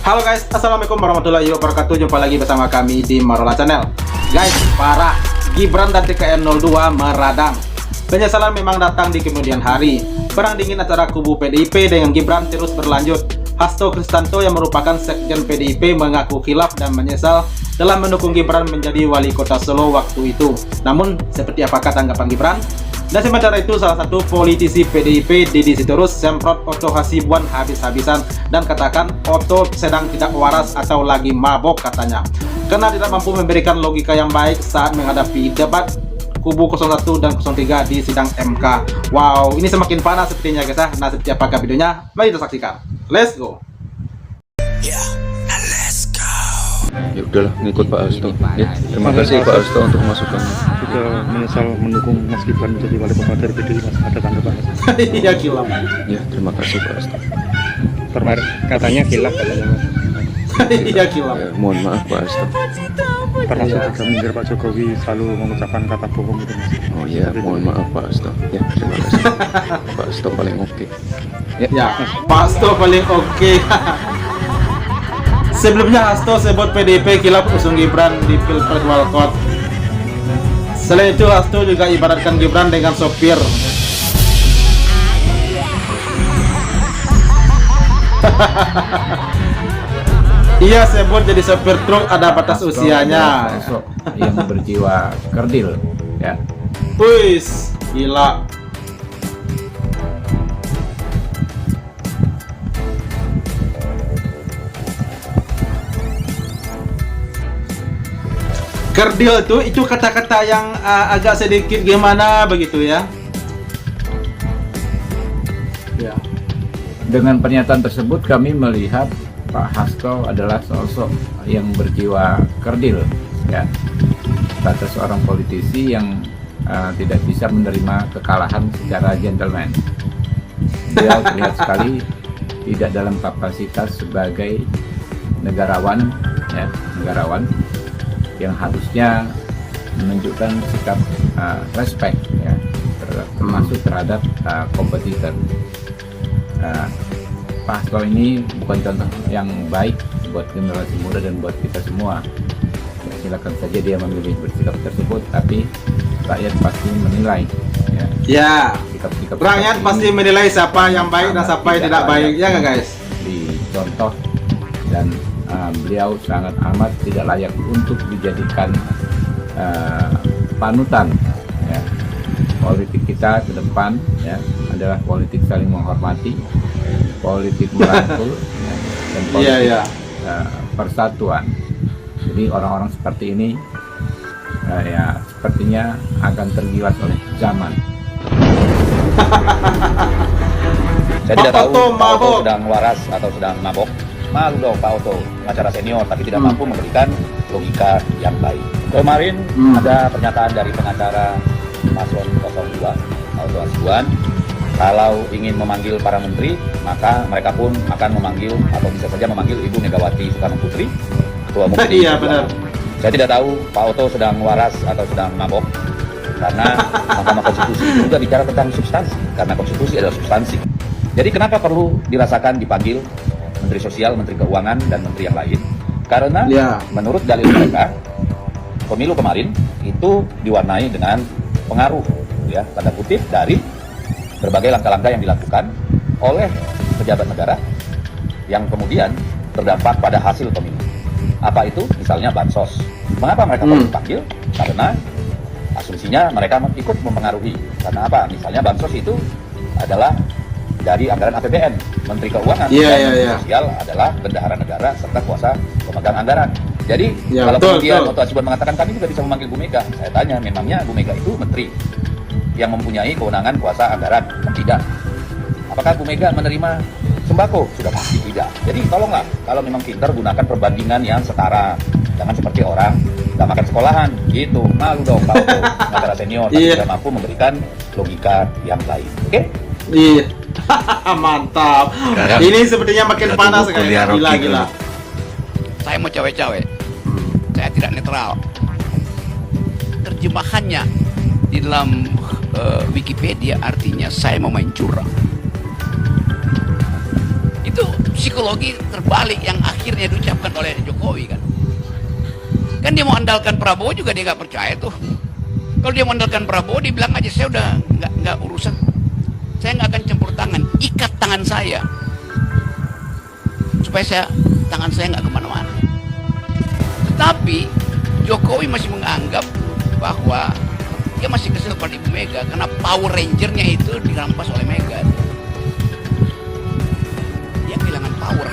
Halo guys, assalamualaikum warahmatullahi wabarakatuh. Jumpa lagi bersama kami di Marola Channel. Guys, parah, Gibran dan TKN 02 meradang. Penyesalan memang datang di kemudian hari. Perang dingin antara kubu PDIP dengan Gibran terus berlanjut. Hasto Kristanto yang merupakan sekjen PDIP mengaku khilaf dan menyesal telah mendukung Gibran menjadi wali kota Solo waktu itu. Namun, seperti apakah tanggapan Gibran? Dan sementara itu, salah satu politisi PDIP, Deddy Sitorus, semprot Otto Hasibuan habis-habisan dan katakan Otto sedang tidak waras atau lagi mabok katanya, karena tidak mampu memberikan logika yang baik saat menghadapi debat kubu 01 dan 03 di sidang MK. Wow, ini semakin panas sepertinya guys ya. Nah, seperti apakah videonya? Mari kita saksikan. Let's go. Ya udahlah, ngikut Pak Hasto. Ya, terima kasih Pak Hasto untuk masukannya. Sudah menyesal mendukung Mas Gibran menjadi wali kota dari PDI, Mas. Ada tanggapan Mas? Iya, kilap. Ya, terima kasih Pak Hasto. Katanya khilaf katanya Mas. Iya, kilap. Ya, mohon maaf Pak Hasto. Termasuk juga minggir Pak Jokowi selalu mengucapkan kata bohong itu Mas. Oh iya, mohon maaf Pak Hasto. Ya, terima kasih. Pak Hasto paling oke. Ya, Pak Hasto paling oke. Sebelumnya Hasto sebut PDIP khilaf usung Gibran di Pilpres Walkot. Selain itu, Hasto juga ibaratkan Gibran dengan sopir. Ia sebut jadi sopir truk ada batas usianya. Sosok yang berjiwa kerdil, ya. Wis, gila. Kerdil itu kata-kata yang agak sedikit gimana begitu ya. Ya. Dengan pernyataan tersebut kami melihat Pak Hasto adalah sosok yang berjiwa kerdil, ya. Kata seorang politisi yang tidak bisa menerima kekalahan secara gentleman. Dia terlihat sekali tidak dalam kapasitas sebagai negarawan, ya, negarawan yang harusnya menunjukkan sikap respect, ya, termasuk terhadap kompetitor. Pak Hasto ini bukan contoh yang baik buat generasi muda dan buat kita semua. Ya, silakan saja dia memilih bersikap tersebut, tapi rakyat pasti menilai. Ya, sikap-sikap rakyat pasti menilai siapa yang baik dan siapa yang tidak baik, ya nggak guys? Dicontoh, dan beliau sangat amat tidak layak untuk dijadikan panutan, ya. Politik kita ke depan, ya, adalah politik saling menghormati, politik merangkul, ya, dan politik persatuan. Jadi orang-orang seperti ini ya sepertinya akan tergilas oleh zaman. Saya tidak tahu Pak Otto sedang waras atau sedang mabok. Malu dong Pak Otto, pengacara senior tapi tidak mampu memberikan logika yang baik. Kemarin ada pernyataan dari pengacara Paslon 02, Pak Otto Hasibuan, kalau ingin memanggil para menteri, maka mereka pun akan memanggil atau bisa saja memanggil Ibu Megawati Soekarno Putri, Ketua Umum PDI. Iya, benar. Saya tidak tahu Pak Otto sedang waras atau sedang mabok, karena Mahkamah Konstitusi itu juga bicara tentang substansi, karena konstitusi adalah substansi. Jadi kenapa perlu dirasakan dipanggil Menteri Sosial, Menteri Keuangan, dan Menteri yang lain? Karena menurut dalil mereka, pemilu kemarin itu diwarnai dengan pengaruh, ya, tanda kutip, dari berbagai langkah-langkah yang dilakukan oleh pejabat negara yang kemudian berdampak pada hasil pemilu. Apa itu? Misalnya bansos. Mengapa mereka perlu dipanggil? Karena asumsinya mereka ikut mempengaruhi. Karena apa? Misalnya bansos itu adalah dari anggaran APBN, Menteri Keuangan dan Menteri Sosial adalah bendahara negara serta kuasa pemegang anggaran. Jadi kalau kemudian Otto Hasibuan mengatakan kami juga bisa memanggil Bu Mega, saya tanya, memangnya Bu Mega itu menteri yang mempunyai kewenangan kuasa anggaran? Tidak. Apakah Bu Mega menerima sembako? Sudah pasti tidak. Jadi tolonglah, kalau memang pintar gunakan perbandingan yang setara. Jangan seperti orang nggak makan sekolahan, gitu. Malu dong Pak Otto, pengacara senior tapi tidak mampu memberikan logika yang lain. Oke? Iya. Mantap. Ini sepertinya makin panas kayak gila. Saya mau cawe-cawe. Saya tidak netral. Terjemahannya di dalam Wikipedia artinya saya mau main curang. Itu psikologi terbalik yang akhirnya diucapkan oleh Jokowi kan. Kan dia mau andalkan Prabowo juga dia nggak percaya tuh. Kalau dia mau andalkan Prabowo, dia bilang aja saya udah nggak urusan. Saya nggak akan campur tangan, ikat tangan saya supaya tangan saya nggak kemana-mana. Tetapi Jokowi masih menganggap bahwa dia masih kesel pada Ibu Mega karena Power Ranger-nya itu dirampas oleh Mega. Dia kehilangan power.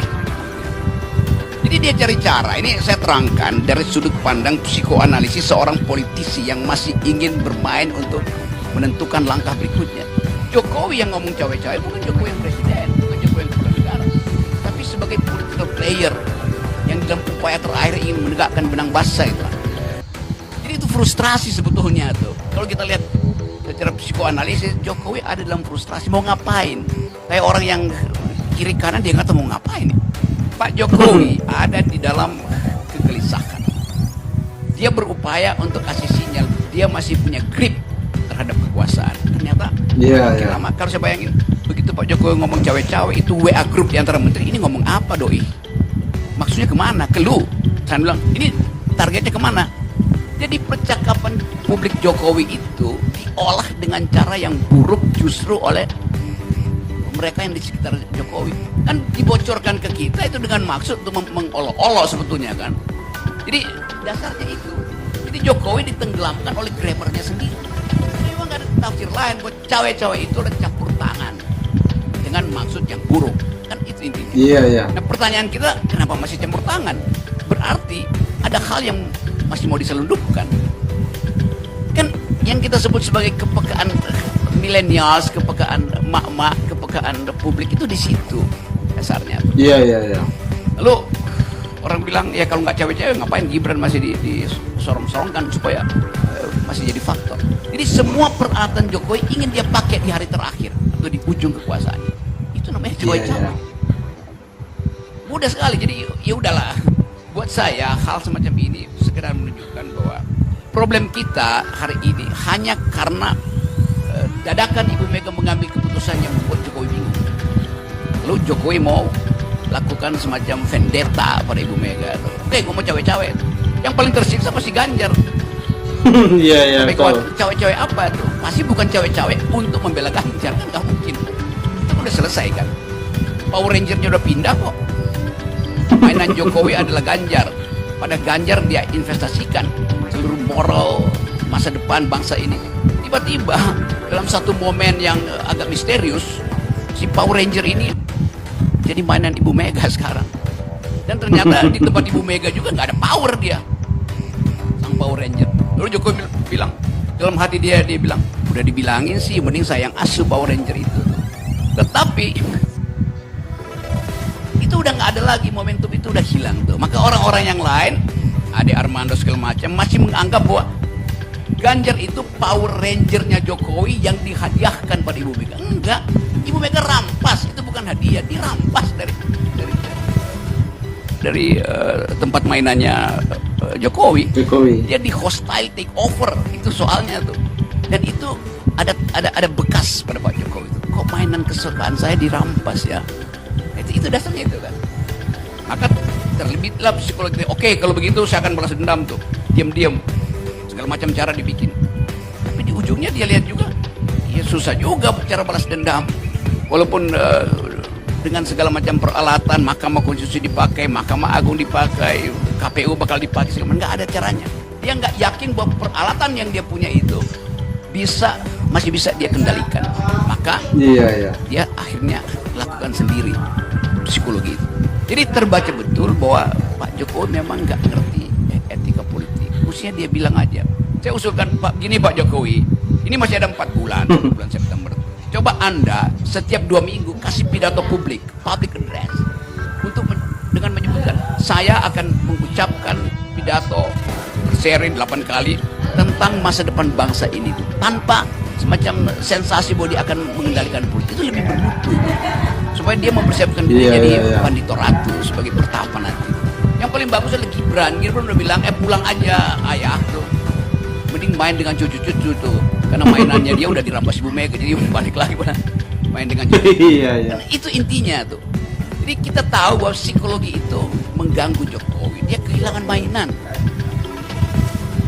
Jadi dia cari cara. Ini saya terangkan dari sudut pandang psikoanalisis seorang politisi yang masih ingin bermain untuk menentukan langkah berikutnya. Jokowi yang ngomong cawe-cawe bukan Jokowi yang presiden, bukan Jokowi yang kepala negara, tapi sebagai political player yang dalam upaya terakhir ingin menegakkan benang basah itu. Jadi itu frustrasi sebetulnya tuh. Kalau kita lihat secara psikoanalisis, Jokowi ada dalam frustrasi mau ngapain? Kayak orang yang kiri kanan dia nggak tahu mau ngapain. Pak Jokowi ada di dalam kegelisahan. Dia berupaya untuk kasih sinyal dia masih punya grip terhadap kekuasaan. Ternyata lama kalau saya bayangin begitu Pak Jokowi ngomong cawe-cawe itu WA grup di antara menteri, ini ngomong apa doi? Maksudnya kemana? Ke lu? Saya bilang ini targetnya kemana? Jadi percakapan publik Jokowi itu diolah dengan cara yang buruk justru oleh mereka yang di sekitar Jokowi. Kan dibocorkan ke kita itu dengan maksud untuk mengolok-olok sebetulnya kan. Jadi dasarnya itu. Jadi Jokowi ditenggelamkan oleh grammarnya sendiri. Memang gak ada tafsir lain buat cawe-cawe itu ada campur tangan dengan maksud yang buruk. Kan itu intinya. Iya. Nah pertanyaan kita, kenapa masih campur tangan? Berarti ada hal yang masih mau diselundupkan. Kan yang kita sebut sebagai kepekaan millennials, kepekaan emak-emak, kepekaan publik itu di situ dasarnya. Iya. Lalu orang bilang ya kalau nggak cewek-cewek ngapain Gibran masih disorong-sorongkan supaya masih jadi faktor. Jadi semua peralatan Jokowi ingin dia pakai di hari terakhir atau di ujung kekuasaannya. Itu namanya cewek-cewek. Mudah sekali. Jadi ya udahlah. Buat saya hal semacam ini sekedar menunjukkan bahwa problem kita hari ini hanya karena dadakan Ibu Mega mengambil keputusan yang membuat Jokowi bingung. Lalu Jokowi mau lakukan semacam vendetta pada Ibu Mega. Gue mau cawe-cawe. Yang paling tersiksa pasti Ganjar. Iya. Tapi kalau cawe-cawe apa tuh? Pasti bukan cawe-cawe untuk membela Ganjar, kan nggak mungkin. Itu udah selesai kan. Power Ranger-nya udah pindah kok. Mainan Jokowi adalah Ganjar. Pada Ganjar dia investasikan seluruh moral masa depan bangsa ini. Tiba-tiba dalam satu momen yang agak misterius, si Power Ranger ini jadi mainan Ibu Mega sekarang. Dan ternyata di tempat Ibu Mega juga nggak ada power dia, sang Power Ranger. Lalu Jokowi bilang dalam hati dia bilang, udah dibilangin sih mending saya yang asuh Power Ranger itu. Tetapi itu udah nggak ada lagi, momentum itu udah hilang tuh. Maka orang-orang yang lain, Ade Armando segala macam masih menganggap bahwa Ganjar itu Power Ranger-nya Jokowi yang dihadiahkan pada Ibu Mega. Enggak, Ibu Mega rampas, itu bukan hadiah, dirampas dari tempat mainannya Jokowi. Dia di hostile take over, itu soalnya tuh. Dan itu ada bekas pada Pak Jokowi itu. Kok mainan kesukaan saya dirampas ya? Itu dasarnya itu kan. Maka terlebihlah psikologi. Oke, kalau begitu saya akan balas dendam tuh. Diam-diam. Segala macam cara dibikin. Tapi di ujungnya dia lihat juga, ya susah juga cara balas dendam. Walaupun dengan segala macam peralatan, Mahkamah Konstitusi dipakai, Mahkamah Agung dipakai, KPU bakal dipakai, nggak ada caranya. Dia nggak yakin bahwa peralatan yang dia punya itu masih bisa dia kendalikan. Maka dia akhirnya lakukan sendiri psikologi itu. Jadi terbaca betul bahwa Pak Jokowi memang nggak ngerti etika politik. Usia dia bilang aja, saya usulkan Pak Jokowi, ini masih ada 4 bulan, bulan September. Coba Anda setiap 2 minggu kasih pidato public address untuk dengan menyebutkan saya akan mengucapkan pidato seri 8 kali tentang masa depan bangsa ini tanpa semacam sensasi bahwa dia akan mengendalikan politik. Itu lebih bermutu supaya dia mempersiapkan diri jadi Pandito Ratu sebagai pertapa nanti. Yang paling bagus adalah Gibran udah bilang pulang aja ayah tuh, mending main dengan cucu-cucu tuh, karena mainannya dia udah dirampas Ibu Mega, jadi balik lagi main dengan cucu. Itu intinya tuh. Jadi Jadi kita tahu bahwa psikologi itu mengganggu Jokowi. Dia kehilangan mainan.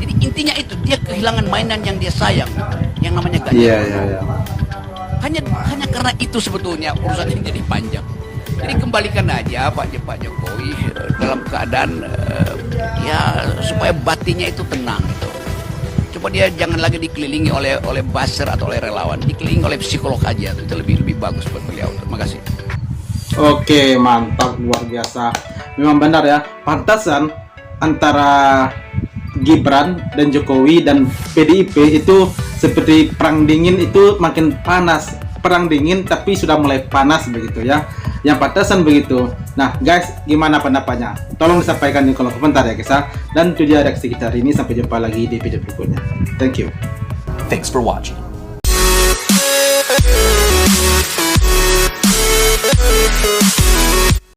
Jadi intinya itu, dia kehilangan mainan yang dia sayang, yang namanya Ganjar. Iya. Hanya karena itu sebetulnya urusan ini jadi panjang. Jadi kembalikan aja Pak Jokowi dalam keadaan ya supaya batinnya itu tenang gitu. Coba dia jangan lagi dikelilingi oleh buzzer atau oleh relawan, dikelilingi oleh psikolog aja, itu lebih bagus buat beliau. Terima kasih. Oke, mantap, luar biasa. Memang benar ya, pantasan antara Gibran dan Jokowi dan PDIP itu seperti perang dingin, itu makin panas. Perang dingin tapi sudah mulai panas begitu ya. Yang pantasan begitu. Nah guys, gimana pendapatnya? Tolong disampaikan di kolom komentar ya guys ya. Dan itu dia reaksi kita hari ini. Sampai jumpa lagi di video berikutnya. Thank you. Thanks for watching.